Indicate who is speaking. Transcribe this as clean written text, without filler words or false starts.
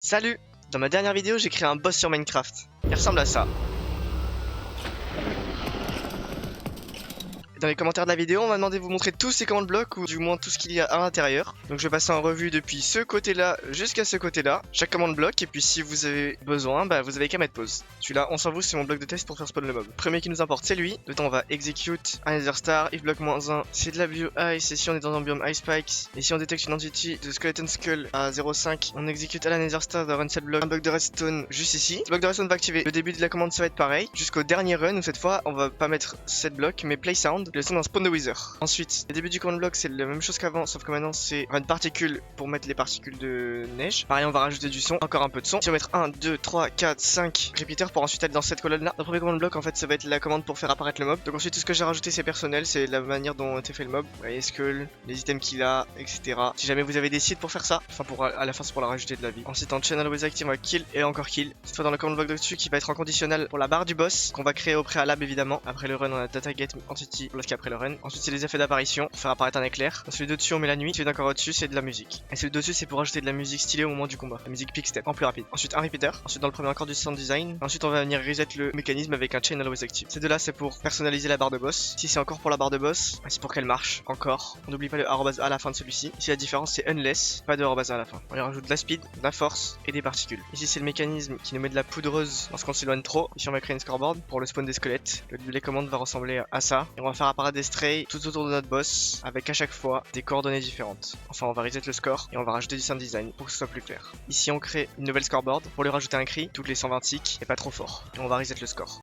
Speaker 1: Salut! Dans ma dernière vidéo, j'ai créé un boss sur Minecraft. Il ressemble à ça. Dans les commentaires de la vidéo, on m'a demandé de vous montrer tous ces commandes blocs, ou du moins tout ce qu'il y a à l'intérieur. Donc je vais passer en revue depuis ce côté-là jusqu'à ce côté-là, chaque commande bloc, et puis si vous avez besoin, vous avez qu'à mettre pause. Celui-là, on s'en fout, c'est mon bloc de test pour faire spawn le mob. Le premier qui nous importe, c'est lui. Dedans, on va execute un Nether Star, if block -1, c'est de la bio ice, et si on est dans un biome ice spikes, et si on détecte une entity de skeleton skull à 0,5, on exécute à la Nether Star de run set block, un bloc de redstone juste ici. Ce bloc de redstone va activer le début de la commande, ça va être pareil, jusqu'au dernier run, où cette fois, on va pas mettre 7 blocs, mais play sound. Le son d'un spawn de wither. Ensuite, le début du command block, c'est la même chose qu'avant, sauf que maintenant c'est run particule pour mettre les particules de neige. Pareil, on va rajouter du son, encore un peu de son. Si on va mettre 1, 2, 3, 4, 5 repeaters pour ensuite aller dans cette colonne là. Le premier command block, en fait, ça va être la commande pour faire apparaître le mob. Donc ensuite, tout ce que j'ai rajouté, c'est personnel, c'est la manière dont a été fait le mob. Vous voyez, skull, les items qu'il a, etc. Si jamais vous avez des seeds pour faire ça, enfin pour à la fin, c'est pour la rajouter de la vie. Ensuite, en channel always active, on va kill et encore kill. Cette fois dans le command block dessus qui va être en conditionnel pour la barre du boss, qu'on va créer au préalable évidemment. Après le run, on a data get entity block après le run. Ensuite, c'est les effets d'apparition pour faire apparaître un éclair. Dans celui de dessus on met la nuit, celui d'encore au-dessus c'est de la musique. Et celui de dessus c'est pour ajouter de la musique stylée au moment du combat. La musique pick step en plus rapide. Ensuite un repeater. Ensuite dans le premier encore du sound design. Ensuite on va venir reset le mécanisme avec un chain always active. Ces deux là c'est pour personnaliser la barre de boss. Si c'est encore pour la barre de boss, c'est pour qu'elle marche encore. On n'oublie pas le arrobase à la fin de celui-ci. Ici la différence c'est unless, pas de arrobase à la fin. On lui rajoute de la speed, de la force et des particules. Ici c'est le mécanisme qui nous met de la poudreuse lorsqu'on s'éloigne trop. Ici on va créer une scoreboard pour le spawn des squelettes. Les commandes va ressembler à ça. Et on va faire apparaître des strays tout autour de notre boss avec à chaque fois des coordonnées différentes. Enfin on va reset le score et on va rajouter du sound design pour que ce soit plus clair. Ici on crée une nouvelle scoreboard pour lui rajouter un cri toutes les 120 ticks et pas trop fort. Et on va reset le score.